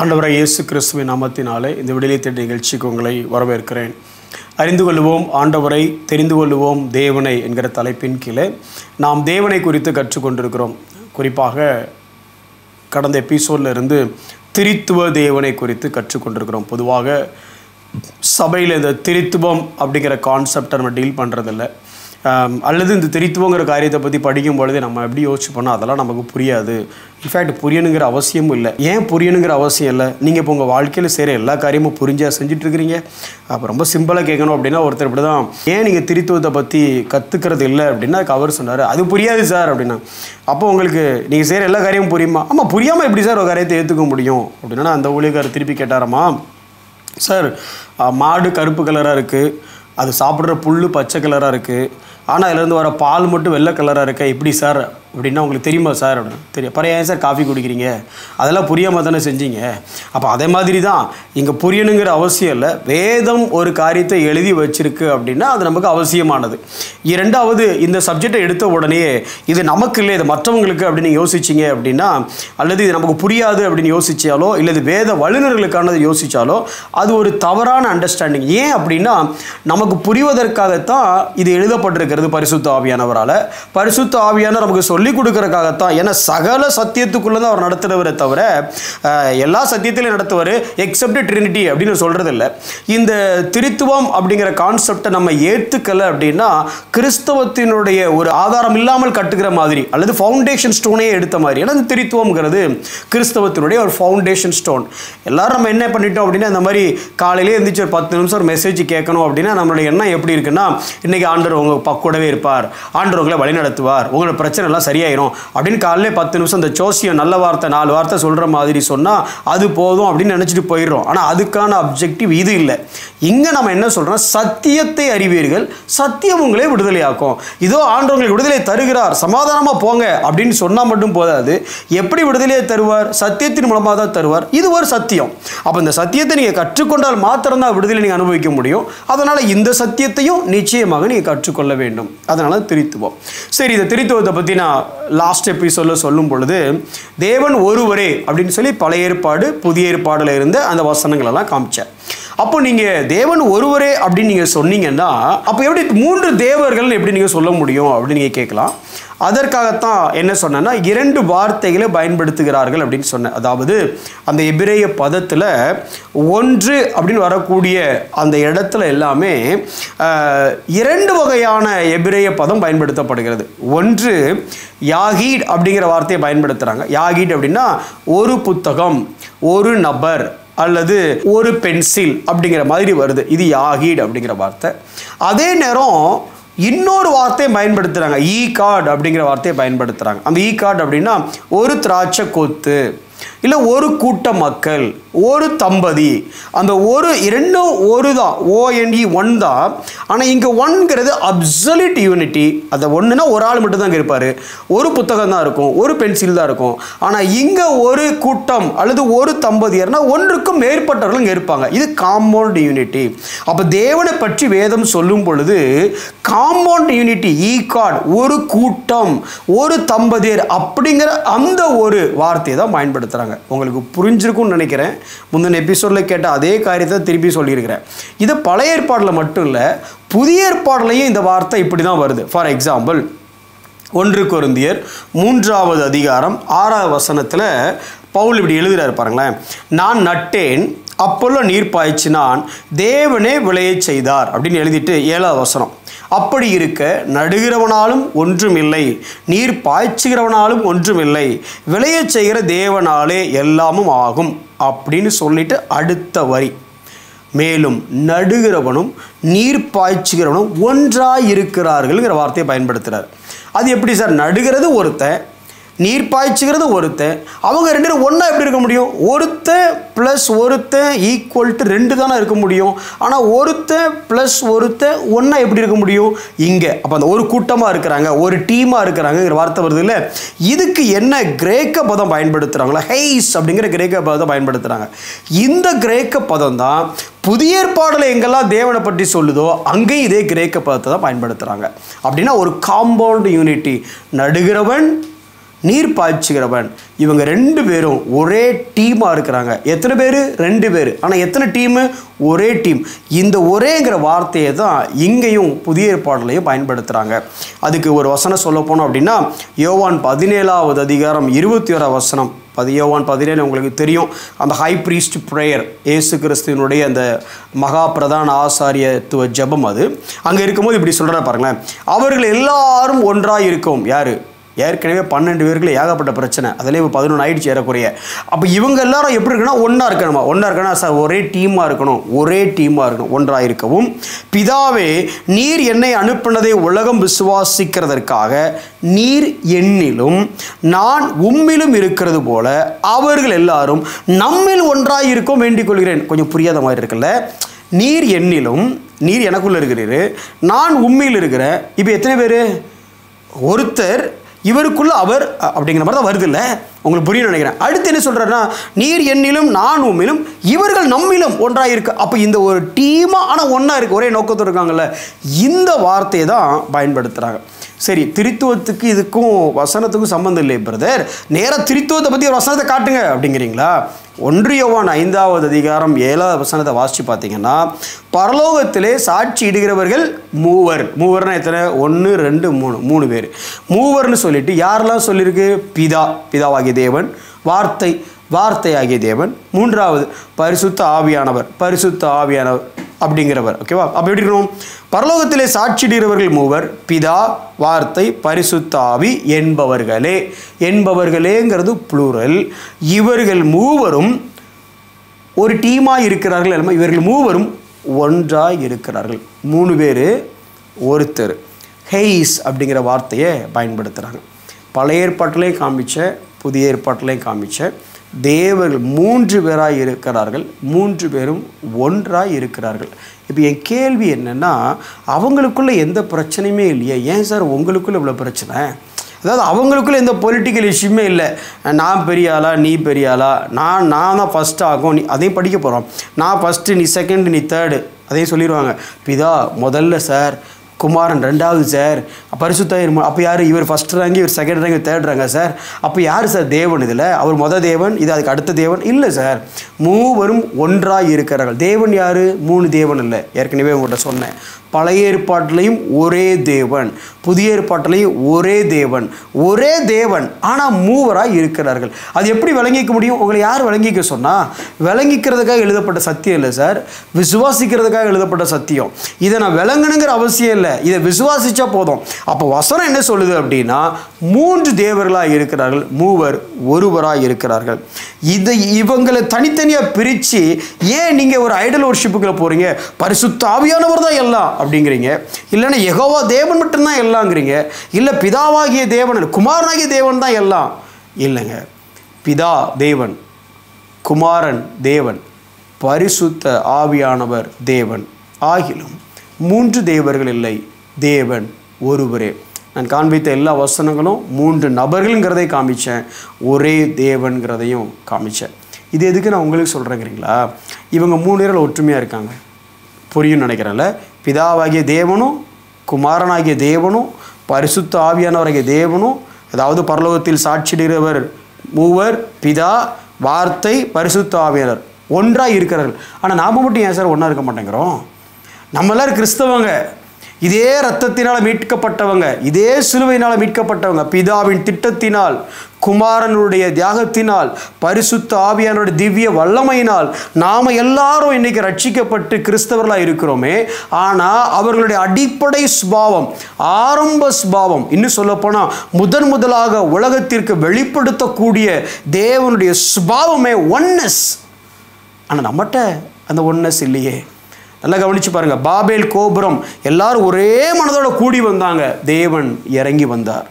ஆண்டவராகிய இயேசு கிறிஸ்துவின் நாமத்தினாலே இந்த விடுதலை தேடல் நிகழ்ச்சிக்கு உங்களை வரவேற்கிறேன். அறிந்து கொள்வோம் ஆண்டவரை, தெரிந்து கொள்வோம் தேவனை என்கிற தலைப்பின் கீழே நாம் தேவனை குறித்து கற்றுக்கொண்டிருக்கிறோம். குறிப்பாக கடந்த எபிசோடில் இருந்து திரித்துவ தேவனை குறித்து கற்றுக்கொண்டிருக்கிறோம். பொதுவாக சபையில் இந்த திரித்துவம் அப்படிங்கிற கான்செப்டை நம்ம டீல் பண்ணுறதில்ல. அல்லது இந்த திரித்துவங்கிற காரியத்தை பற்றி படிக்கும் பொழுது நம்ம எப்படி யோசிச்சு பண்ணால் அதெல்லாம் நமக்கு புரியாது. இன்ஃபேக்ட் புரியணுங்கிற அவசியமும் இல்லை. ஏன் புரியணுங்கிற அவசியம் இல்லை? நீங்கள் இப்போ உங்கள் வாழ்க்கையில் செய்கிற எல்லா காரியமும் புரிஞ்சால் செஞ்சிட்ருக்கிறீங்க. அப்போ ரொம்ப சிம்பிளாக கேட்கணும் அப்படின்னா, ஒருத்தர் இப்படி தான், ஏன் நீங்கள் திரித்துவத்தை பற்றி கற்றுக்கிறது இல்லை அப்படின்னா அவர் சொன்னார், அது புரியாது சார் அப்படின்னா. அப்போ உங்களுக்கு நீங்கள் செய்கிற எல்லா காரியமும் புரியுமா? ஆமாம், புரியாமல் எப்படி சார் ஒரு காரியத்தை ஏற்றுக்க முடியும் அப்படின்னா, அந்த ஊழியக்காரர் திருப்பி கேட்டாராம்மா, சார் மாடு கருப்பு கலராக இருக்குது, அது சாப்பிட்ற புல் பச்சை கலராக இருக்குது, ஆனால் அதுலேருந்து வர பால் மட்டும் வெள்ளை கலராக இருக்கா, எப்படி சார் அப்படின்னா உங்களுக்கு தெரியுமா சார் அப்படின்னு. தெரியும். அப்புறம் ஏன் சார் காஃபி குடிக்கிறீங்க? அதெல்லாம் புரியாமல் தானே செஞ்சீங்க. அப்போ அதே மாதிரி தான் இங்கே புரியணுங்கிற அவசியம் இல்லை. வேதம் ஒரு காரியத்தை எழுதி வச்சிருக்கு அப்படின்னா அது நமக்கு அவசியமானது. இரண்டாவது, இந்த சப்ஜெக்டை எடுத்த உடனே இது நமக்கு இல்லை, இது மற்றவங்களுக்கு அப்படின்னு யோசிச்சிங்க அப்படின்னா, அல்லது இது நமக்கு புரியாது அப்படின்னு யோசித்தாலோ, இல்லை இது வேத வல்லுநர்களுக்கானது யோசித்தாலோ அது ஒரு தவறான அண்டர்ஸ்டாண்டிங். ஏன் அப்படின்னா, நமக்கு புரிவதற்காகத்தான் இது எழுதப்பட்டிருக்கிறது பரிசுத்த ஆவியானவரால். பரிசுத்த ஆவியானவர் நமக்கு சொல்லிக் கொடுக்கறதுக்காகத்தான். ஏன்னா சகல சத்தியத்துக்குள்ளே தான் அவர் நடத்துகிறவரை தவிர எல்லா சத்தியத்திலையும் நடத்துவார், எக்ஸப்ட் ட்ரினிட்டி அப்படின்னு சொல்கிறதில்ல. இந்த திரித்துவம் அப்படிங்கிற கான்செப்டை நம்ம ஏற்றுக்கலை அப்படின்னா கிறிஸ்தவத்தினுடைய ஒரு ஆதாரம் இல்லாமல் கட்டுக்கிற மாதிரி, அல்லது ஃபவுண்டேஷன் ஸ்டோனே எடுத்த மாதிரி. ஏன்னா இந்த திரித்துவம்ங்கிறது கிறிஸ்தவத்தினுடைய ஒரு ஃபவுண்டேஷன் ஸ்டோன். எல்லாரும் நம்ம என்ன பண்ணிட்டோம் அப்படின்னா, இந்த மாதிரி காலையிலே எழுந்திரிச்சு ஒரு 10 நிமிஷம் ஒரு மெசேஜ் கேட்கணும் அப்படின்னா நம்மளுடைய எண்ணம் எப்படி இருக்குன்னா, இன்றைக்கி ஆண்டவர் உங்கள் பக்கூடவே இருப்பார், ஆண்டவர் உங்களை வழி நடத்துவார், உங்களோட பிரச்சனை எல்லாம் சரியாயிரும் அப்படின்னு காலையிலே 10 நிமிஷம் இந்த ஜோசியம் நல்ல வார்த்தை 4 வார்த்தை சொல்கிற மாதிரி சொன்னால் அது போதும் அப்படின்னு நினச்சிட்டு போயிடுறோம். ஆனால் அதுக்கான அப்ஜெக்டிவ் இது இல்லை. இங்கே நம்ம என்ன சொல்கிறோம், சத்தியத்தை அறிவீர்கள், சத்தியம் உங்களே விடுதலையாக்கும். இதோ ஆண்டவர் உங்களுக்கு விடுதலை தருகிறார், சமாதானமாக போங்க அப்படின்னு சொன்னால் மட்டும் போதாது. எப்படி விடுதலையை தருவார்? சத்தியத்தின் மூலமாக தான் தருவார். இது ஒரு சத்தியம். அப்போ இந்த சத்தியத்தை நீங்கள் கற்றுக்கொண்டால் மாத்திரம்தான் விடுதலை நீங்கள் அனுபவிக்க முடியும். அதனால் இந்த சத்தியத்தையும் நிச்சயமாக நீங்கள் கற்றுக்கொள்ள வேண்டும். அதனால திரித்துவம். சரி, இந்த திரித்துவத்தை பற்றி நான் லாஸ்ட் எபிசோடில் சொல்லும் பொழுது தேவன் ஒருவரே அப்படின்னு சொல்லி பழைய ஏற்பாடு புதிய ஏற்பாடில் இருந்த அந்த வசனங்களெல்லாம் காமிச்சேன். அப்போ நீங்கள் தேவன் ஒருவரே அப்படின்னு நீங்கள் சொன்னீங்கன்னா, அப்போ எப்படி 3 தேவர்கள் எப்படி நீங்கள் சொல்ல முடியும் அப்படின்னு நீங்கள் கேட்கலாம். அதற்காகத்தான் என்ன சொன்னேன்னா, 2 வார்த்தைகளை பயன்படுத்துகிறார்கள் அப்படின்னு சொன்னேன். அதாவது அந்த எபிரேய பதத்தில் 1 அப்படின்னு வரக்கூடிய அந்த இடத்துல எல்லாமே 2 வகையான எபிரேய பதம் பயன்படுத்தப்படுகிறது. ஒன்று யாகீட் அப்படிங்கிற வார்த்தையை பயன்படுத்துகிறாங்க. யாகீட் அப்படின்னா ஒரு புத்தகம், ஒரு நபர் அல்லது ஒரு பென்சில் அப்படிங்கிற மாதிரி வருது. இது யாகீட் அப்படிங்கிற வார்த்தை. அதே நேரம் இன்னொரு வார்த்தையை பயன்படுத்துகிறாங்க, ஈ கார்டு அப்படிங்கிற வார்த்தையை பயன்படுத்துகிறாங்க. அந்த ஈ கார்டு அப்படின்னா ஒரு திராட்சை கொத்து, இல்லை ஒரு கூட்ட மக்கள், ஒரு தம்பதி. அந்த ஒரு 2 ஒரு தான், ONE 1 தான். ஆனால் இங்கே 1ங்கிறது அப்சல்யூட் யூனிட்டி. அந்த 1னா ஒரு ஆள் மட்டும் தான் இருப்பார், ஒரு புத்தகம் தான் இருக்கும், ஒரு பென்சில் தான் இருக்கும். ஆனால் இங்கே ஒரு கூட்டம் அல்லது ஒரு தம்பதியர்னா 1க்கும் மேற்பட்டவர்கள் இங்கே இருப்பாங்க. இது காம்பவுண்ட் யூனிட்டி. அப்போ தேவனை பற்றி வேதம் சொல்லும் பொழுது காம்பவுண்ட் யூனிட்டி, ஈகாட், ஒரு கூட்டம், ஒரு தம்பதியர் அப்படிங்கிற அந்த ஒரு வார்த்தையை தான் பயன்படுத்துகிறாங்க. உங்களுக்கு புரிஞ்சிருக்கும்னு நினைக்கிறேன். முந்தின எபிசோடில் கேட்ட அதே காரியத்தை திருப்பி சொல்லியிருக்கிறேன். இது பழைய ஏற்பாடில் மட்டும் இல்லை, புதிய ஏற்பாடுலையும் இந்த வார்த்தை இப்படி தான் வருது. ஃபார் எக்ஸாம்பிள் 1 கொரிந்தியர் 3வது அதிகாரம் 6வது வசனத்தில் பவுல் இப்படி எழுதுகிறார் பாருங்களேன். நான் நட்டேன், அப்பொல்லோ நீர் பாய்ச்சினான், தேவனே விளையச் செய்தார் அப்படின்னு எழுதிட்டு 7வது வசனம், அப்படி இருக்க நடுகிறவனாலும் ஒன்றும் இல்லை, நீர் பாய்ச்சுகிறவனாலும் ஒன்றும் இல்லை, விளையச் செய்கிற தேவனாலே எல்லாமும் ஆகும் அப்படின்னு சொல்லிட்டு அடுத்த வரி, மேலும் நடுகிறவனும் நீர் பாய்ச்சுகிறவனும் ஒன்றாய் இருக்கிறார்கள்ங்கிற வார்த்தையை பயன்படுத்துகிறார். அது எப்படி சார்? நடுகிறது ஒருத்தன், நீர் பாய்ச்சுகிறது ஒருத்தன், அவங்க 2 பேரும் ஒன்றா எப்படி இருக்க முடியும்? ஒருத்தன் ப்ளஸ் ஒருத்தன் ஈக்குவல் டு 2 தானே இருக்க முடியும். ஆனால் ஒருத்தன் ப்ளஸ் ஒருத்தன் ஒன்றா எப்படி இருக்க முடியும் இங்கே? அப்போ அந்த ஒரு கூட்டமாக இருக்கிறாங்க, ஒரு டீமாக இருக்கிறாங்கிற வார்த்தை வருது இல்லை. இதுக்கு என்ன கிரேக்க பதம் பயன்படுத்துகிறாங்களா? ஹெய்ஸ் அப்படிங்கிற கிரேக்க பதத்தை பயன்படுத்துகிறாங்க. இந்த கிரேக்க பதம் தான் புதிய ஏற்பாடில் எங்கெல்லாம் தேவனை பற்றி சொல்லுதோ அங்கேயும் இதே கிரேக்க பதத்தை தான் பயன்படுத்துகிறாங்க. அப்படின்னா ஒரு காம்பவுண்ட் யூனிட்டி, நடுகிறவன், நீர் பாய்ச்சுகிறவன். இவங்க 2 பேரும் ஒரே டீமாக இருக்கிறாங்க. எத்தனை பேர்? 2 பேர். ஆனால் எத்தனை டீமு? ஒரே டீம். இந்த ஒரேங்கிற வார்த்தையை தான் இங்கேயும் புதிய ஏற்பாடுலையும் பயன்படுத்துகிறாங்க. அதுக்கு ஒரு வசனம் சொல்ல போனோம் அப்படின்னா, யோவான் 17வது அதிகாரம் 21வது வசனம். யோவான் 17 உங்களுக்கு தெரியும். அந்த ஹை ப்ரீஸ்ட் ப்ரேயர், இயேசு கிறிஸ்துவினுடைய அந்த மகா பிரதான ஆசாரியத்துவ ஜெபம். அது அங்கே இருக்கும்போது இப்படி சொல்கிறார் பாருங்களேன். அவர்கள் எல்லாரும் ஒன்றாக இருக்கும். யார்? ஏற்கனவே 12 பேருக்கு ஏகப்பட்ட பிரச்சனை, அதிலே 11 ஆயிடுச்சு ஏறக்குறைய. அப்போ இவங்க எல்லாரும் எப்படி இருக்குன்னா ஒன்றா இருக்கணுமா சார்? ஒரே டீமாக இருக்கணும், ஒன்றாக இருக்கவும். பிதாவே, நீர் என்னை அனுப்பினதை உலகம் விசுவாசிக்கிறதற்காக நீர் என்னிலும் நான் உம்மிலும் இருக்கிறது போல அவர்கள் எல்லாரும் நம்மில் ஒன்றாக இருக்கும் வேண்டிக் கொள்கிறேன். கொஞ்சம் புரியாத மாதிரி இருக்குல்ல? நீர் என்னிலும், நீர் எனக்குள்ள இருக்கிறீரு, நான் உம்மில் இருக்கிறேன். இப்போ எத்தனை பேர்? ஒருத்தர், இவருக்குள்ள அவர் அப்படிங்கிற மாதிரி தான் வருது இல்லை? உங்களுக்கு புரியும் நினைக்கிறேன். அடுத்து என்ன சொல்கிறாருன்னா, நீர் என்னிலும் நான் உம்மிலும் இவர்கள் நம்மிலும் ஒன்றாக இருக்கு. அப்போ இந்த ஒரு டீமாக ஆனால் ஒன்றா இருக்குது, ஒரே நோக்கத்தோடு இருக்காங்கல்ல, இந்த வார்த்தையை தான் பயன்படுத்துகிறாங்க. சரி, திரித்துவத்துக்கு இதுக்கும் வசனத்துக்கும் சம்மந்தம் இல்லை பிரதர், நேராக திரித்துவத்தை பற்றி ஒரு வசனத்தை காட்டுங்க அப்படிங்கிறீங்களா? 1 யோவான் 5வது அதிகாரம் 7வது வசனத்தை வாசித்து பார்த்தீங்கன்னா, பரலோகத்திலே சாட்சி இடுகிறவர்கள் மூவர்னா எத்தனை? 1 2 3 பேர். மூவர்னு சொல்லிட்டு யாரெல்லாம் சொல்லியிருக்கு? பிதாவாகிய தேவன், வார்த்தையாகிய தேவன், 3வது பரிசுத்த ஆவியானவர் அப்படிங்கிறவர். ஓகேவா? அப்போ எப்படி இருக்கணும்? பரலோகத்திலே சாட்சியிடுகிறவர்கள் மூவர், பிதா, வார்த்தை, பரிசுத்த ஆவி என்பவர்களேங்கிறது ப்ளூரல். இவர்கள் மூவரும் ஒரு டீமாக இருக்கிறார்கள். இவர்கள் மூவரும் ஒன்றாக இருக்கிறார்கள். 3 பேர், ஒருத்தர். ஹெய்ஸ் அப்படிங்கிற வார்த்தையை பயன்படுத்துகிறாங்க. பழைய ஏற்பாட்டிலையும் காமிச்ச, புதிய ஏற்பாட்டிலையும் காமிச்ச, தேவர்கள் 3 பேராக இருக்கிறார்கள், 3 பேரும் ஒன்றாக இருக்கிறார்கள். இப்போ என் கேள்வி என்னென்னா, அவங்களுக்குள்ளே எந்த பிரச்சனையுமே இல்லையே, ஏன் சார் உங்களுக்குள்ளே இவ்வளோ பிரச்சனை? அதாவது அவங்களுக்குள்ளே எந்த பொலிட்டிக்கல் இஷ்யூமே இல்லை. நான் பெரிய ஆளா, நீ பெரிய ஆளா, நான் தான் ஃபஸ்ட்டு ஆகும், நீ அதையும் படிக்க போகிறோம். நான் ஃபஸ்ட்டு, நீ செகண்டு, நீ தேர்டு, அதையும் சொல்லிடுவாங்க. பிதா முதல்ல சார், குமாரன் 2வது சார், பரிசுத்தாவின். அப்போ யார்? இவர் ஃபஸ்ட் ரேங்கு, இவர் செகண்ட் ரேங்கு, தேர்ட் ரேங்கா சார்? அப்போ யார் சார் தேவன்? இதில் அவர் மொதல் தேவன், இது அதுக்கு அடுத்த தேவன் இல்லை சார். மூவரும் ஒன்றாக இருக்கிறார்கள். தேவன் யார்? 3 தேவன் இல்லை, ஏற்கனவே உங்கள்கிட்ட சொன்னேன். பழைய ஏற்பாட்டிலையும் ஒரே தேவன், புதிய ஏற்பாட்டிலையும் ஒரே தேவன், ஆனால் மூவராக இருக்கிறார்கள். அது எப்படி விளங்கிக்க முடியும்? உங்களை யார் விளங்கிக்க சொன்னால்? விளங்கிக்கிறதுக்காக எழுதப்பட்ட சத்தியம் இல்லை சார், விசுவாசிக்கிறதுக்காக எழுதப்பட்ட சத்தியம். இதை நான் விளங்கணுங்கிற அவசியம் இல்லை, இதை விசுவாசிச்சா போதும். அப்போ வசனம் என்ன சொல்லுது அப்படின்னா, 3 தேவர்களாக இருக்கிறார்கள், மூவர் ஒருவராக இருக்கிறார்கள். இவங்களை தனித்தனியாக பிரித்து ஏன் நீங்கள் ஒரு ஐடல் வொர்ஷிப்புக்குள்ள போகிறீங்க? பரிசுத்த ஆவியானவர் தான் எல்லாம் அப்படிங்கிறீங்க, இல்லைன்னா யெகோவா தேவன் மட்டும்தான் எல்லாங்கிறீங்க, இல்லை பிதாவாகிய தேவன், குமாரனாகிய தேவன் தான் எல்லாம். இல்லைங்க, பிதா தேவன், குமாரன் தேவன், பரிசுத்த ஆவியானவர் தேவன். ஆகிலும் 3 தேவர்கள் இல்லை, தேவன் ஒருவரே. நான் காண்பித்த எல்லா வசனங்களும் 3 நபர்கள்ங்கிறதை காமிச்சேன், ஒரே தேவன்கிறதையும் காமிச்சேன். இது எதுக்கு நான் உங்களுக்கு சொல்கிறேங்கிறீங்களா? இவங்க 3 பேர்கள் ஒற்றுமையாக இருக்காங்க, புரியும் நினைக்கிறேன்ல. பிதாவாகிய தேவனும், குமாரனாகிய தேவனும், பரிசுத்த ஆவியானவராகிய தேவனும், அதாவது பரலோகத்தில் சாட்சியிடுகிறவர் மூவர், பிதா, வார்த்தை, பரிசுத்த ஆவியானவர் ஒன்றாக இருக்கிறார்கள். ஆனால் நாம் மட்டும் ஏன் சார் ஒன்றா இருக்க மாட்டேங்கிறோம்? நம்ம எல்லாரும் கிறிஸ்தவங்க, இதே இரத்தத்தினால் மீட்கப்பட்டவங்க, இதே சிலுவையினால் மீட்கப்பட்டவங்க, பிதாவின் திட்டத்தினால், குமாரனுடைய தியாகத்தினால், பரிசுத்த ஆவியானுடைய திவ்ய வல்லமையினால் நாம் எல்லாரும் இன்றைக்கி ரட்சிக்கப்பட்டு கிறிஸ்தவர்களாக இருக்கிறோமே. ஆனால் அவர்களுடைய அடிப்படை சுபாவம், ஆரம்ப சுபாவம், இன்னும் சொல்லப்போனால் முதலாக உலகத்திற்கு வெளிப்படுத்தக்கூடிய தேவனுடைய சுபாவமே ஒன்னஸ். ஆனால் நம்மகிட்ட அந்த ஒன்னஸ் இல்லையே. நல்லா கவனித்து பாருங்கள். பாபேல் கோபுரம் எல்லாரும் ஒரே மனதோட கூடி வந்தாங்க, தேவன் இறங்கி வந்தார்.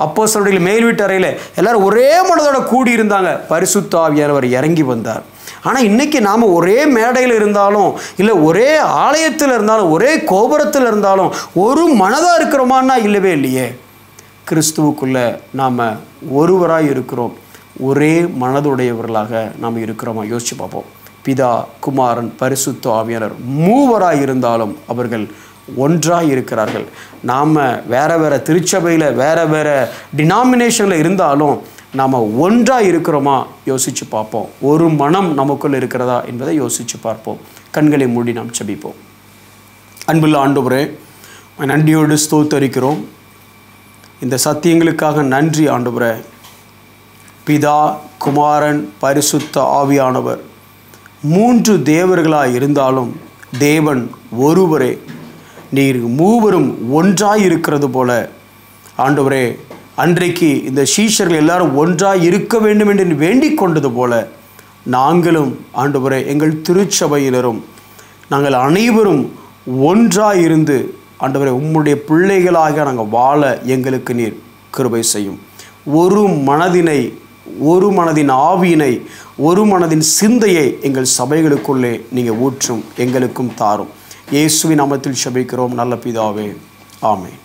அப்போஸ்தலருடைய மேல் வீட்டு அறையில் எல்லாரும் ஒரே மனதோட கூடி இருந்தாங்க, பரிசுத்த ஆவியானவர் இறங்கி வந்தார். ஆனால் இன்றைக்கி நாம் ஒரே மேடையில் இருந்தாலும், இல்லை ஒரே ஆலயத்தில் இருந்தாலும், ஒரே கோபுரத்தில் இருந்தாலும் ஒரு மனதாக இருக்கிறோமான்னா இல்லவே இல்லையே. கிறிஸ்துவுக்குள்ளே நாம் ஒருவராக இருக்கிறோம், ஒரே மனதுடையவர்களாக நாம் இருக்கிறோமா? யோசிச்சு பார்ப்போம். பிதா, குமாரன், பரிசுத்த ஆவியானவர் மூவராக இருந்தாலும் அவர்கள் ஒன்றாக இருக்கிறார்கள். நாம் வேறு வேறு திருச்சபையில் வேறு டினாமினேஷனில் இருந்தாலும் நாம் ஒன்றாக இருக்கிறோமா யோசித்து பார்ப்போம். ஒரு மனம் நமக்குள் இருக்கிறதா என்பதை யோசித்து பார்ப்போம். கண்களை மூடி நாம் ஜெபிப்போம். அன்புள்ள ஆண்டவரே, நன்றியோடு ஸ்தோத்தரிக்கிறோம். இந்த சத்தியங்களுக்காக நன்றி ஆண்டவரே. பிதா, குமாரன், பரிசுத்த ஆவியானவர் 3 தேவர்களாக இருந்தாலும் தேவன் ஒருவரே. நீர் மூவரும் ஒன்றாய் இருக்கிறது போல ஆண்டவரே, அன்றைக்கு இந்த சீஷர்கள் எல்லாரும் ஒன்றாய் இருக்க வேண்டும் என்று வேண்டிக் கொண்டது போல நாங்களும் ஆண்டவரே எங்கள் திருச்சபையினரும் நாங்கள் அனைவரும் ஒன்றாய் இருந்து ஆண்டவரே உம்முடைய பிள்ளைகளாக நாங்கள் வாழ எங்களுக்கு நீர் கிருபை செய்யும். ஒரு மனதினை, ஒரு மனதின் ஆவியினை, ஒரு மனதின் சிந்தையை எங்கள் சபைகளுக்குள்ளே நீங்கள் ஊற்றும், எங்களுக்கும் தாரும். இயேசுவின் நாமத்தில் ஜெபிக்கிறோம் நல்ல பிதாவே, ஆமென்.